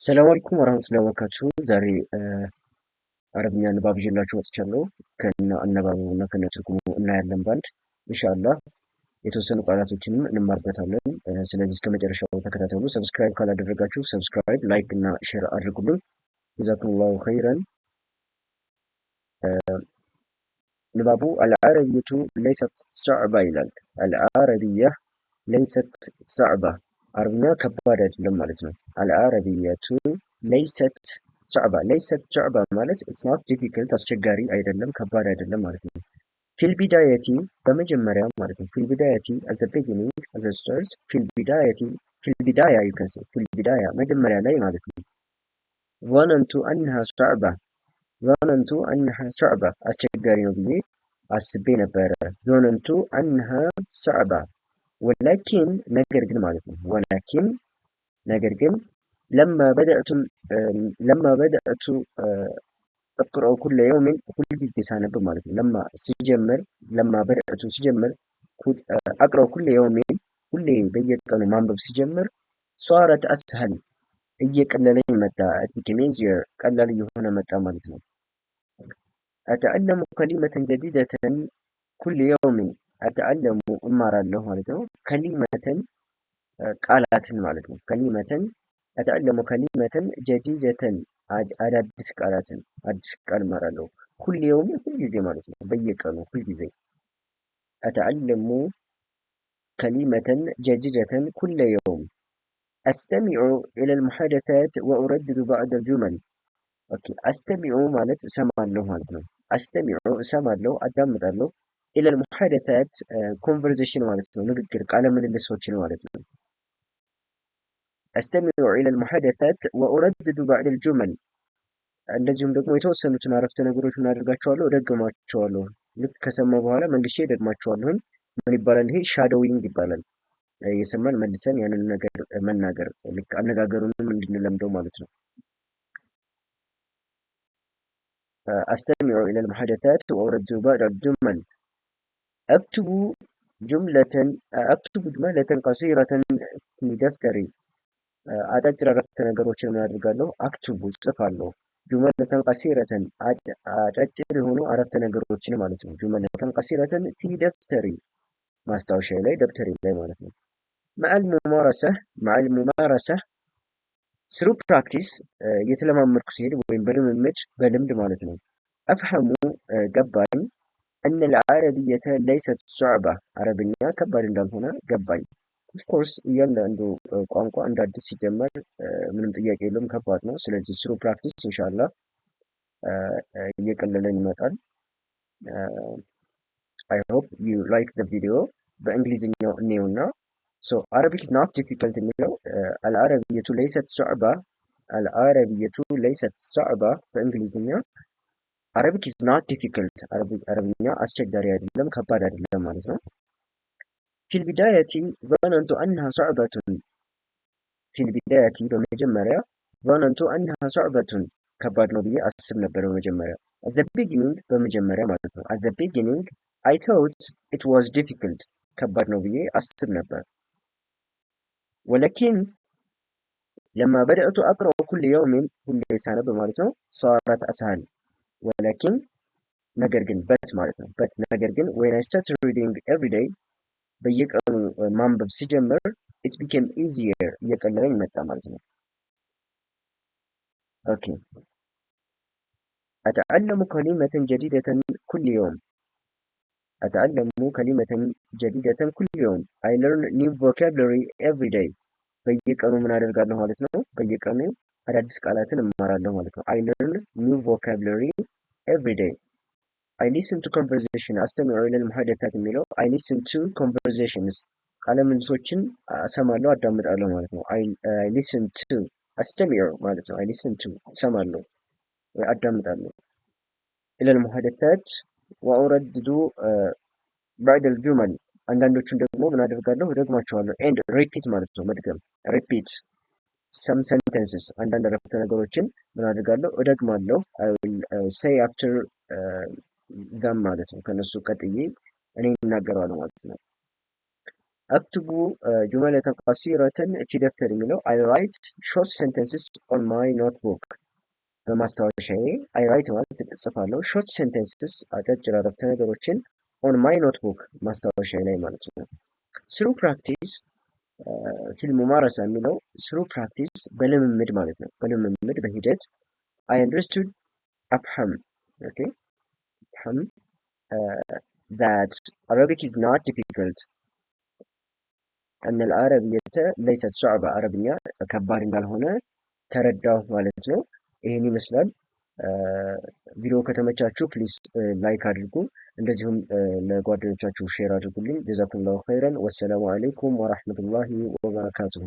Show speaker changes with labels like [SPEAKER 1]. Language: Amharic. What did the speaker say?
[SPEAKER 1] ሰላም አለይኩም ወራህመቱላሂ ወበረካቱሁ። ዛሬ አረብኛ ንባብ ይዤላችሁ መጥቻለሁ። ከነ አነባበቡ እና ከነ ትርጉሙ እናያለን ባንድ ኢንሻአላህ። የተወሰኑ ቃላቶችንም እንማርበታለን። ስለዚህ እስከ መጨረሻው ተከታተሉ። ሰብስክራይብ ካላደረጋችሁ ሰብስክራይብ፣ ላይክ እና ሼር አድርጉልን። ጀዛኩሙላሁ ኸይረን። ንባቡ አልዓረቢየቱ ለይሰት ሷዕባ ይላል። አልዓረቢያ ለይሰት ሷዕባ፣ አረብኛ ከባድ አይደለም ማለት ነው። አልዓረቢየቱ ለይሰት ሷዕባ፣ ለይሰት ሷዕባ ማለት ኢትስ ኖት ዲፊክልት፣ አስቸጋሪ አይደለም፣ ከባድ አይደለም ማለት ነው። ፊል ቢዳየቲ በመጀመሪያ ማለት ነው። ፊል ቢዳየቲ አዘ ቢጊኒንግ አዘ ስታርት። ፊል ቢዳየቲ ፊል ቢዳያ ይከስ ፊል ቢዳያ መጀመሪያ ላይ ማለት ነው። ظننت أنها صعبة ظننت أنها صعبة አስቸጋሪ ነው ብዬ አስቤ ነበረ። ظننت أنها صعبة ወላኪን ነገር ግን ማለት ነው። ወላኪን ነገር ግን ለማ በደእቱ እቅረው ኩለ የውሚን ሁልጊዜ ሳነብ ማለት ነው። ለማ በደእቱ ሲጀምር አቅረው ኩለ የውሚን ሁሌ በየቀኑ ማንበብ ሲጀምር ሷረት አስሀል እየቀለለኝ መጣ። ቢኬም ኢዚየር ቀላል እየሆነ መጣ ማለት ነው። አተአለሙ ከሊመተን ጀዲደተን ኩል የውሚን አተአለሙ እማራለሁ ማለት ነው። ከሊመተን ቃላትን ማለት ነው። ከሊመተን አተአለሙ ከሊመተን ጀዲደተን አዳዲስ ቃላትን አዲስ ቃል እማራለሁ። ኩል የውሚን ሁልጊዜ ማለት ነው። በየቀኑ ሁልጊዜ። አተአለሙ ከሊመተን ጀዲደተን ኩለ የውም አስተሚዑ ኢለል ሙሐደታት ወኡረድዱ ባዕደል ጁመል። ኦኬ አስተሚዑ ማለት እሰማለሁ ማለት ነው። አስተሚዑ እሰማለሁ፣ አዳምጣለሁ። ኢለል ሙሐደታት ኮንቨርሴሽን ማለት ነው፣ ንግግር ቃለ ምልልሶችን ማለት ነው። አስተሚዑ ኢለል ሙሐደታት ወኡረድዱ ባዕደል ጁመል። እንደዚሁም ደግሞ የተወሰኑትን አረፍተ ነገሮች ምን አደርጋቸዋለሁ? እደግማቸዋለሁ። ልክ ከሰማሁ በኋላ መልሼ እደግማቸዋለሁኝ። ምን ይባላል ይሄ? ሻዶዊንግ ይባላል። የሰማን መልሰን ያንን ነገር መናገር፣ ልክ አነጋገሩንም እንድንለምደው ማለት ነው። አስተሚዑ ኢለል ሙሐደታት ወኡረድዱ ባዕደል ጁመል አክቱቡ ጁመለተን ቀሲረተን ፊ ደፍተሪ። አጫጭር አረፍተ ነገሮችን ምን አድርጋለሁ? አክቱቡ ጽፋለሁ። ጁመለተን ቀሲረተን አጫጭር የሆኑ አረፍተ ነገሮችን ማለት ነው። ጁመለተን ቀሲረተን ፊ ደፍተሪ ማስታወሻ ላይ ደብተሪ ላይ ማለት ነው። መዐል ሙማረሰ ስሩ ፕራክቲስ እየተለማመድኩ ሲሄድ ወይም በልምምድ በልምድ ማለት ነው። አፍሐሙ ገባኝ። እነል አረቢየተ ለይሰት ሷዕባ አረብኛ ከባድ እንዳልሆነ ገባኝ። ኦፍኮርስ እያንዳንዱ ቋንቋ እንደ አዲስ ሲጀመር ምንም ጥያቄ የለውም ከባድ ነው። ስለዚህ ስሩ ፕራክቲስ ኢንሻአላህ እየቀለለን ይመጣል። አይ ሆፕ ዩ ላይክ ዘ ቪዲዮ። በእንግሊዝኛው እንየውና አረቢክ ኢዝ ናት ዲፊከልት የሚለው አልአረቢየቱ ለይሰት ሷዕባ፣ አልአረቢየቱ ለይሰት ሷዕባ በእንግሊዝኛ አረቢክ ኢዝ ናት ዲፊከልት፣ አረብኛ አስቸጋሪ አይደለም ከባድ አይደለም ማለት ነው። ፊል ቢዳየቲ ظننت أنها صعبة ፊል ቢዳየቲ በመጀመሪያ ظننت أنها صعبة ከባድ ነው ብዬ አስብ ነበር በመጀመሪያ። at the beginning በመጀመሪያ ማለት ነው። at the beginning I thought it was difficult ከባድ ነው ብዬ አስብ ነበር። ወለኪን ለማ በደእቱ አቅረው ኩል የውሚን ሁሌ ሳነብ ማለት ነው። ሷረት አስሀል ወለኪን ነገር ግን በት ማለት ነው። በት ነገር ግን when I started reading every day በየቀኑ ማንበብ ሲጀምር it became easier እየቀለለኝ መጣ ማለት ነው። ኦኬ አተአለሙ ከሊመተን ጀዲደተን ኩል የውም አተአለሙ ከሊመተን ጀዲደተን ኩል የውም I learn new vocabulary every day በየቀኑ ምን አደርጋለሁ ማለት ነው። በየቀኑ አዳዲስ ቃላትን እማራለሁ ማለት ነው። I learn new vocabulary every day. I listen to conversation አስተሚዑ ኢለል ሙሐደታት የሚለው I listen to conversations ቃለ ምልልሶችን እሰማለሁ አዳምጣለሁ ማለት ነው። I listen to አስተሚዑ ማለት ነው። I listen to እሰማለሁ አዳምጣለሁ። ኢለል ሙሐደታት ወኡረድዱ ባዕደል ጁመል አንዳንዶቹን ደግሞ ምን አደርጋለሁ? እደግማቸዋለሁ። ኤንድ ሪፒት ማለት ነው መድገም። ሪፒት ሰም ሰንተንስስ አንዳንድ አረፍተ ነገሮችን ምን አደርጋለሁ? እደግማለሁ። I will say after them ማለት ነው። ከነሱ ቀጥዬ እኔ እናገራለሁ ማለት ነው። አክቱቡ ጁመለተን ቀሲረተን ፊ ደፍተር የሚለው አይ ራይት ሾርት ሴንተንስስ ኦን ማይ ኖትቡክ በማስታወሻዬ አይ ራይት ማለት እጽፋለሁ። ሾርት ሴንተንስስ አጫጭር አረፍተ ነገሮችን ኦን ማይ ኖትቡክ ማስታወሻዬ ላይ ማለት ነው። ስሩ ፕራክቲስ ፊልሙ ማረሳ የሚለው ስሩ ፕራክቲስ በልምምድ ማለት ነው። በልምምድ በሂደት አይ አንደርስቱድ አፍሐም ኦኬ አፍሐም that Arabic is not difficult أن العربية ليست صعبة አረብኛ ከባድ እንዳልሆነ ተረዳሁ ማለት ነው። ይሄን ይመስላል። ቪዲዮ ከተመቻችሁ ፕሊዝ ላይክ አድርጉ፣ እንደዚሁም ለጓደኞቻችሁ ሼር አድርጉልኝ። ጀዛኩሙላሁ ኸይረን። ወሰላሙ አለይኩም ወራህመቱላሂ ወበረካቱሁ።